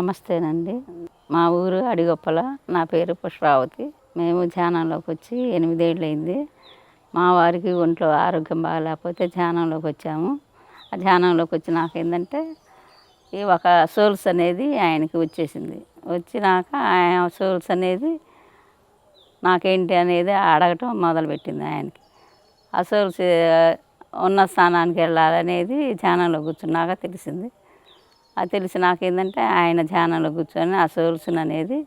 నమస్తేనండి. మా ఊరు అడిగొప్పల. నా పేరు పుష్పావతి. మేము ధ్యానంలోకి వచ్చి 8 ఏళ్ళయింది. మా వారికి ఒంట్లో ఆరోగ్యం బాగాలేకపోతే ధ్యానంలోకి వచ్చాము. ఆ ధ్యానంలోకి వచ్చినాక ఏంటంటే ఈ ఒక సోల్స్ అనేది ఆయనకి వచ్చేసింది. వచ్చినాక ఆయన సోల్స్ అనేది నాకేంటి అనేది అడగటం మొదలుపెట్టింది ఆయనకి. ఆ సోల్స్ ఉన్న స్థానానికి వెళ్ళాలనేది ధ్యానంలో కూర్చున్నాక తెలిసింది. అది తెలిసి నాకేంటంటే ఆయన ధ్యానంలో కూర్చొని ఆ సోల్స్ని అనేది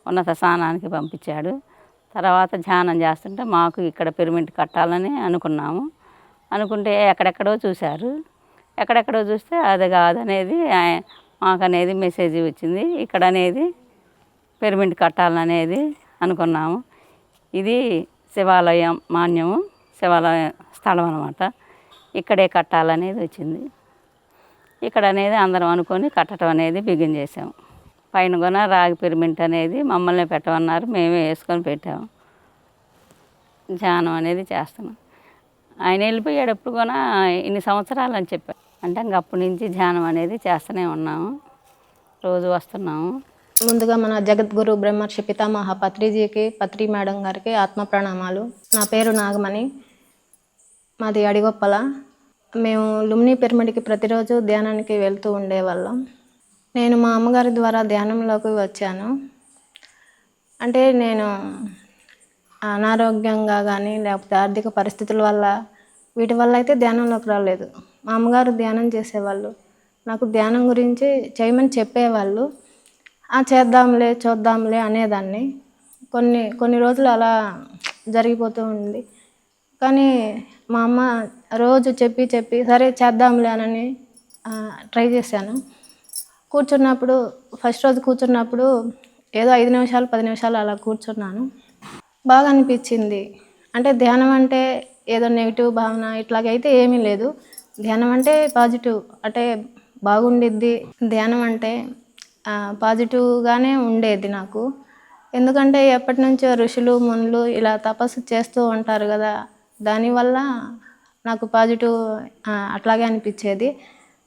ఉన్నత స్థానానికి పంపించాడు. తర్వాత ధ్యానం చేస్తుంటే మాకు ఇక్కడ పిరమిడ్ కట్టాలని అనుకున్నాము. అనుకుంటే ఎక్కడెక్కడో చూశారు. ఎక్కడెక్కడో చూస్తే అది కాదనేది మాకు అనేది మెసేజ్ వచ్చింది. ఇక్కడ అనేది పిరమిడ్ కట్టాలనేది అనుకున్నాము. ఇది శివాలయం మాన్యము, శివాలయం స్థలం అన్నమాట. ఇక్కడే కట్టాలనేది వచ్చింది. ఇక్కడ అనేది అందరం అనుకొని కట్టడం అనేది బిగిన్ చేసాము. పైన కూడా రాగి పిరమిడ్ అనేది మమ్మల్ని పెట్టమన్నారు, మేమే వేసుకొని పెట్టాము. ధ్యానం అనేది చేస్తున్నాం. ఆయన వెళ్ళిపోయేటప్పుడు కూడా ఇన్ని సంవత్సరాలు అని చెప్పారు. అంటే ఇంక అప్పటి నుంచి ధ్యానం అనేది చేస్తూనే ఉన్నాము, రోజు వస్తున్నాము. ముందుగా మన జగద్గురు బ్రహ్మర్షి పితామహ పత్రిజీకి, పత్రి మేడం గారికి ఆత్మ ప్రణామాలు. నా పేరు నాగమణి, మాది అడిగొప్పల. మేము లుమ్ని పిరమిడ్కి ప్రతిరోజు ధ్యానానికి వెళ్తూ ఉండేవాళ్ళం. నేను మా అమ్మగారి ద్వారా ధ్యానంలోకి వచ్చాను. అంటే నేను అనారోగ్యంగా కానీ లేకపోతే ఆర్థిక పరిస్థితుల వల్ల వీటి వల్ల అయితే ధ్యానంలోకి రాలేదు. మా అమ్మగారు ధ్యానం చేసేవాళ్ళు. నాకు ధ్యానం గురించి చేయమని చెప్పేవాళ్ళు. చేద్దాంలే చూద్దాంలే అనేదాన్ని. కొన్ని రోజులు అలా జరిగిపోతూ ఉంది. కానీ మా అమ్మ రోజు చెప్పి సరే చేద్దాంలే అని ట్రై చేశాను. ఫస్ట్ రోజు కూర్చున్నప్పుడు ఏదో 5 నిమిషాలు 10 నిమిషాలు అలా కూర్చున్నాను. బాగా అనిపించింది. అంటే ధ్యానం అంటే ఏదో నెగిటివ్ భావన ఇట్లాగైతే ఏమీ లేదు. ధ్యానం అంటే పాజిటివ్, అంటే బాగుండిద్ది. ధ్యానం అంటే పాజిటివ్గానే ఉండేది నాకు. ఎందుకంటే ఎప్పటి నుంచో ఋషులు మునులు ఇలా తపస్సు చేస్తూ ఉంటారు కదా, దానివల్ల నాకు పాజిటివ్ అట్లాగే అనిపించేది.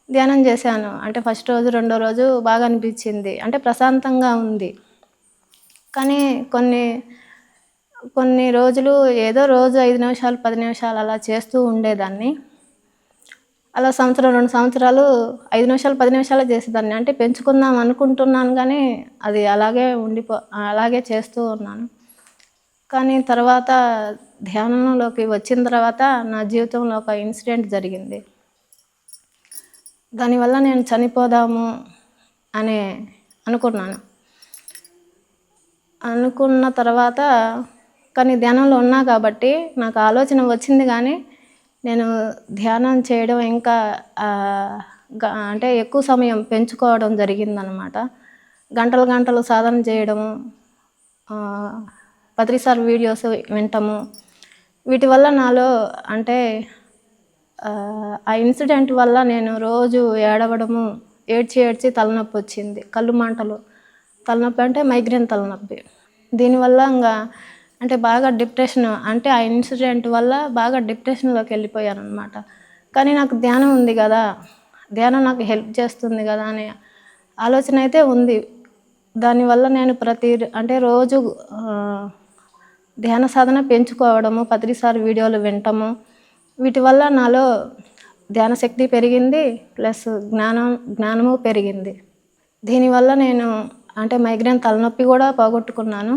ధ్యానం చేశాను. అంటే ఫస్ట్ రోజు రెండో రోజు బాగా అనిపించింది, అంటే ప్రశాంతంగా ఉంది. కానీ కొన్ని రోజులు ఏదో రోజు 5 నిమిషాలు 10 నిమిషాలు అలా చేస్తూ ఉండేదాన్ని. అలా సంవత్సరం 2 సంవత్సరాలు 5 నిమిషాలు 10 నిమిషాలే చేసేదాన్ని. అంటే పెంచుకుందాం అనుకుంటున్నాను కానీ అది అలాగే చేస్తూ ఉన్నాను. కానీ తర్వాత ధ్యానంలోకి వచ్చిన తర్వాత నా జీవితంలో ఒక ఇన్సిడెంట్ జరిగింది. దానివల్ల నేను చనిపోదాము అని అనుకున్న తర్వాత కానీ ధ్యానంలో ఉన్నా కాబట్టి నాకు ఆలోచన వచ్చింది. కానీ నేను ధ్యానం చేయడం ఇంకా అంటే ఎక్కువ సమయం పెంచుకోవడం జరిగిందనమాట. గంటలు సాధన చేయడము, పత్రిసార్ వీడియోస్ వినటము, వీటి వల్ల నాలో అంటే ఆ ఇన్సిడెంట్ వల్ల నేను రోజు ఏడవడము, ఏడ్చి తలనొప్పి వచ్చింది. కళ్ళు మంటలు, తలనొప్పి అంటే మైగ్రేన్ తలనొప్పి. దీనివల్ల అంటే బాగా డిప్రెషన్, అంటే ఆ ఇన్సిడెంట్ వల్ల బాగా డిప్రెషన్లోకి వెళ్ళిపోయాను అనమాట. కానీ నాకు ధ్యానం ఉంది కదా, ధ్యానం నాకు హెల్ప్ చేస్తుంది కదా అనే ఆలోచన అయితే ఉంది. దానివల్ల నేను అంటే రోజు ధ్యాన సాధన పెంచుకోవడము, పత్రిసార్ వీడియోలు వినటము, వీటి వల్ల నాలో ధ్యాన శక్తి పెరిగింది, ప్లస్ జ్ఞానము పెరిగింది. దీనివల్ల నేను అంటే మైగ్రేన్ తలనొప్పి కూడా పోగొట్టుకున్నాను.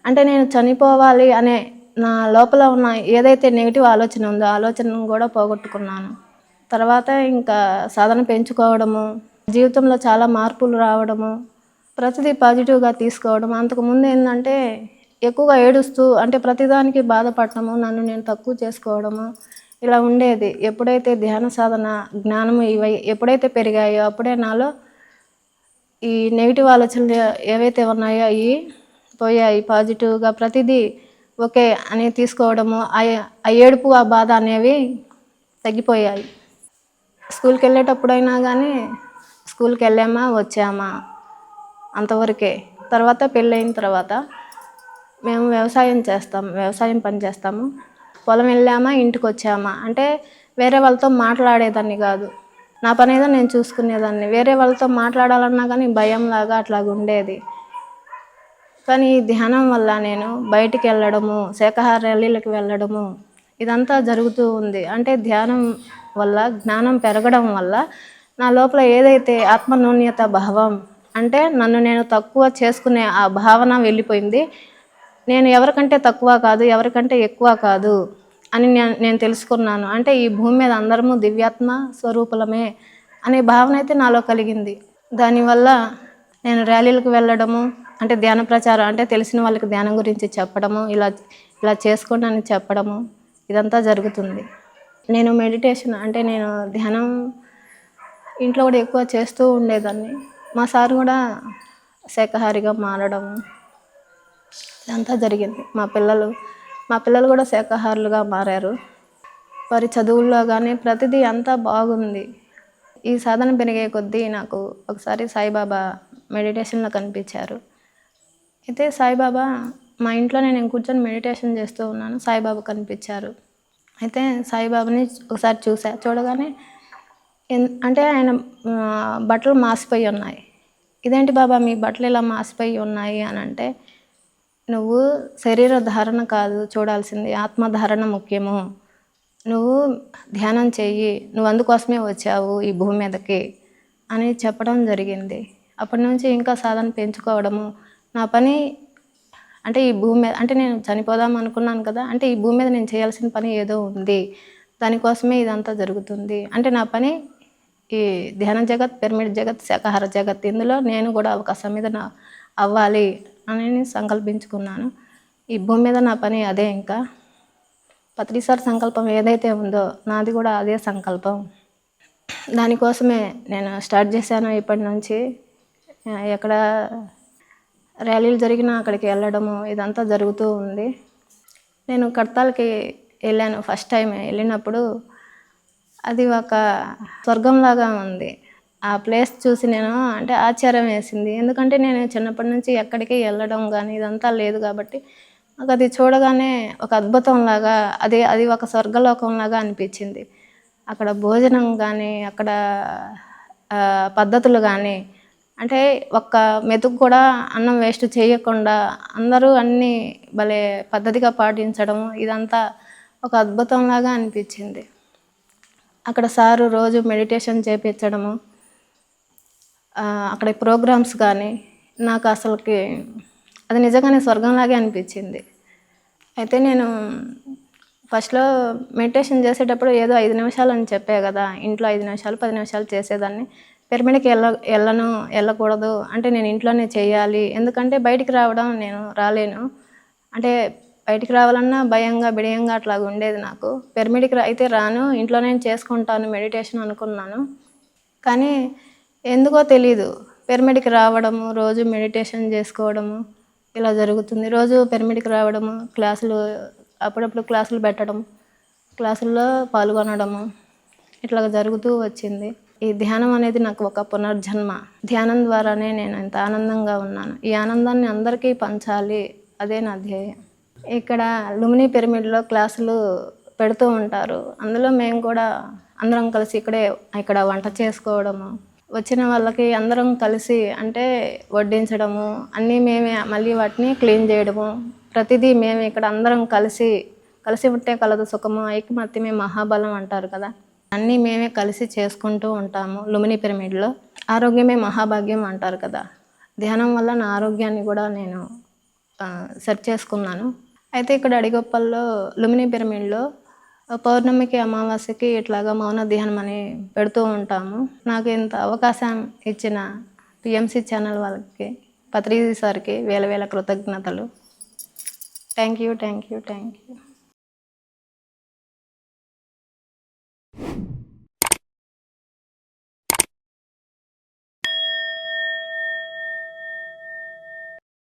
అంటే నేను చనిపోవాలి అనే నా లోపల ఉన్న ఏదైతే నెగిటివ్ ఆలోచన ఉందో ఆలోచనను కూడా పోగొట్టుకున్నాను. తర్వాత ఇంకా సాధన పెంచుకోవడము, జీవితంలో చాలా మార్పులు రావడము, ప్రతిదీ పాజిటివ్గా తీసుకోవడం. అంతకుముందు ఏంటంటే ఎక్కువగా ఏడుస్తూ, అంటే ప్రతిదానికి బాధపడటము, నన్ను నేను తక్కువ చేసుకోవడము, ఇలా ఉండేది. ఎప్పుడైతే ధ్యాన సాధన, జ్ఞానము ఎప్పుడైతే పెరిగాయో అప్పుడే నాలో ఈ నెగిటివ్ ఆలోచనలు ఏవైతే ఉన్నాయో అవి పోయాయి. పాజిటివ్గా ప్రతిదీ ఓకే అని తీసుకోవడము, ఆ ఏడుపు ఆ బాధ అనేవి తగ్గిపోయాయి. స్కూల్కి వెళ్ళేటప్పుడైనా కానీ స్కూల్కి వెళ్ళామా వచ్చామా అంతవరకే. తర్వాత పెళ్ళైన తర్వాత మేము వ్యవసాయం పని చేస్తాము. పొలం వెళ్ళామా ఇంటికి వచ్చామా, అంటే వేరే వాళ్ళతో మాట్లాడేదాన్ని కాదు. నా పని ఏదో నేను చూసుకునేదాన్ని. వేరే వాళ్ళతో మాట్లాడాలన్నా కానీ భయంలాగా అట్లాగ ఉండేది. కానీ ఈ ధ్యానం వల్ల నేను బయటికి వెళ్ళడము, శాకాహార ర్యాలీలకు వెళ్ళడము ఇదంతా జరుగుతూ ఉంది. అంటే ధ్యానం వల్ల జ్ఞానం పెరగడం వల్ల నా లోపల ఏదైతే ఆత్మన్యూన్యత భావం అంటే నన్ను నేను తక్కువ చేసుకునే ఆ భావన వెళ్ళిపోయింది. నేను ఎవరికంటే తక్కువ కాదు, ఎవరికంటే ఎక్కువ కాదు అని నేను తెలుసుకున్నాను. అంటే ఈ భూమి మీద అందరము దివ్యాత్మ స్వరూపులమే అనే భావన అయితే నాలో కలిగింది. దానివల్ల నేను ర్యాలీలకు వెళ్ళడము, అంటే ధ్యాన ప్రచారం అంటే తెలిసిన వాళ్ళకి ధ్యానం గురించి చెప్పడము, ఇలా ఇలా చేసుకోండి అని చెప్పడము ఇదంతా జరుగుతుంది. నేను మెడిటేషన్ అంటే నేను ధ్యానం ఇంట్లో కూడా ఎక్కువ చేస్తూ ఉండేదాన్ని. మా సార్ కూడా శాకాహారిగా మారడము ఇదంతా జరిగింది. మా పిల్లలు కూడా శాకాహారులుగా మారారు. వారి చదువుల్లో కానీ ప్రతిదీ అంతా బాగుంది. ఈ సాధన పెరిగే కొద్దీ నాకు ఒకసారి సాయిబాబా మెడిటేషన్లో కనిపించారు. అయితే సాయిబాబా మా ఇంట్లోనే నేను కూర్చొని మెడిటేషన్ చేస్తూ ఉన్నాను. సాయిబాబా కనిపించారు. అయితే సాయిబాబాని ఒకసారి చూడగానే అంటే ఆయన బట్టలు మాసిపోయి ఉన్నాయి. ఇదేంటి బాబా మీ బట్టలు ఇలా మాసిపోయి ఉన్నాయి అని అంటే, నువ్వు శరీర ధారణ కాదు చూడాల్సింది, ఆత్మధారణ ముఖ్యము. నువ్వు ధ్యానం చెయ్యి, నువ్వు అందుకోసమే వచ్చావు ఈ భూమి మీదకి అని చెప్పడం జరిగింది. అప్పటి నుంచి ఇంకా సాధన పెంచుకోవడము, నా పని అంటే ఈ భూమి మీద అంటే నేను చనిపోదాం అనుకున్నాను కదా, అంటే ఈ భూమి మీద నేను చేయాల్సిన పని ఏదో ఉంది, దానికోసమే ఇదంతా జరుగుతుంది. అంటే నా పని ఈ ధ్యాన జగత్, పిరమిడ్ జగత్, శాకాహార జగత్ ఇందులో నేను కూడా అవకాశం మీద అవ్వాలి అని సంకల్పించుకున్నాను. ఈ భూమి మీద నా పని అదే. ఇంకా పత్రిసారి సంకల్పం ఏదైతే ఉందో నాది కూడా అదే సంకల్పం. దానికోసమే నేను స్టార్ట్ చేశాను. ఇప్పటి నుంచి ఎక్కడ ర్యాలీలు జరిగినా అక్కడికి వెళ్ళడము ఇదంతా జరుగుతూ ఉంది. నేను కడతాల్కి వెళ్ళాను. ఫస్ట్ టైం వెళ్ళినప్పుడు అది ఒక స్వర్గంలాగా ఉంది. ఆ ప్లేస్ చూసి నేను అంటే ఆశ్చర్యం వేసింది. ఎందుకంటే నేను చిన్నప్పటి నుంచి ఎక్కడికి వెళ్ళడం కానీ ఇదంతా లేదు కాబట్టి నాకు అది చూడగానే ఒక అద్భుతంలాగా అది ఒక స్వర్గలోకంలాగా అనిపించింది. అక్కడ భోజనం కానీ అక్కడ పద్ధతులు కానీ అంటే ఒక్క మెతుకు కూడా అన్నం వేస్ట్ చేయకుండా అందరూ అన్నీ భలే పద్ధతిగా పాటించడం ఇదంతా ఒక అద్భుతంలాగా అనిపించింది. అక్కడ సారు రోజు మెడిటేషన్ చేయించడము, అక్కడ ప్రోగ్రామ్స్ కానీ నాకు అసలుకి అది నిజంగానే స్వర్గంలాగే అనిపించింది. అయితే నేను ఫస్ట్లో మెడిటేషన్ చేసేటప్పుడు ఏదో 5 నిమిషాలు అని చెప్పే కదా, ఇంట్లో 5 నిమిషాలు 10 నిమిషాలు చేసేదాన్ని. పిరమిడ్కి వెళ్ళకూడదు అంటే నేను ఇంట్లోనే చేయాలి, ఎందుకంటే బయటికి రావడం నేను రాలేను, అంటే బయటికి రావాలన్నా భయంగా బిడియంగా అట్లాగా ఉండేది నాకు. పిరమిడ్కి అయితే రాను, ఇంట్లోనే చేసుకుంటాను మెడిటేషన్ అనుకున్నాను. కానీ ఎందుకో తెలీదు పిరమిడ్కి రావడము, రోజు మెడిటేషన్ చేసుకోవడము ఇలా జరుగుతుంది. రోజు పిరమిడ్కి రావడము, క్లాసులు అప్పుడప్పుడు క్లాసులు పెట్టడం, క్లాసుల్లో పాల్గొనడము ఇట్లా జరుగుతూ వచ్చింది. ఈ ధ్యానం అనేది నాకు ఒక పునర్జన్మ. ధ్యానం ద్వారానే నేను ఇంత ఆనందంగా ఉన్నాను. ఈ ఆనందాన్ని అందరికీ పంచాలి, అదే నా ధ్యేయం. ఇక్కడ లుమిని పిరమిడ్లో క్లాసులు పెడుతూ ఉంటారు. అందులో మేము కూడా అందరం కలిసి ఇక్కడ వంట చేసుకోవడము, వచ్చిన వాళ్ళకి అందరం కలిసి అంటే వడ్డించడము, అన్నీ మేమే, మళ్ళీ వాటిని క్లీన్ చేయడము, ప్రతిదీ మేము ఇక్కడ అందరం కలిసి ఉంటే కలదు సుఖము, ఐకమత్యమే మహాబలం అంటారు కదా, అన్నీ మేమే కలిసి చేసుకుంటూ ఉంటాము. లుమిని పిరమిడ్లో ఆరోగ్యమే మహాభాగ్యం అంటారు కదా. ధ్యానం వల్ల నా ఆరోగ్యాన్ని కూడా నేను సెర్చ్ చేసుకున్నాను. అయితే ఇక్కడ అడిగొప్పల్లో లుమిని పిరమిడ్లో పౌర్ణమికి అమావాస్యకి ఇట్లాగా మౌన ధ్యానం అని పెడుతూ ఉంటాము. నాకు ఇంత అవకాశం ఇచ్చిన పిఎంసి ఛానల్ వాళ్ళకి, పత్రి సార్కి వేల కృతజ్ఞతలు. Thank you.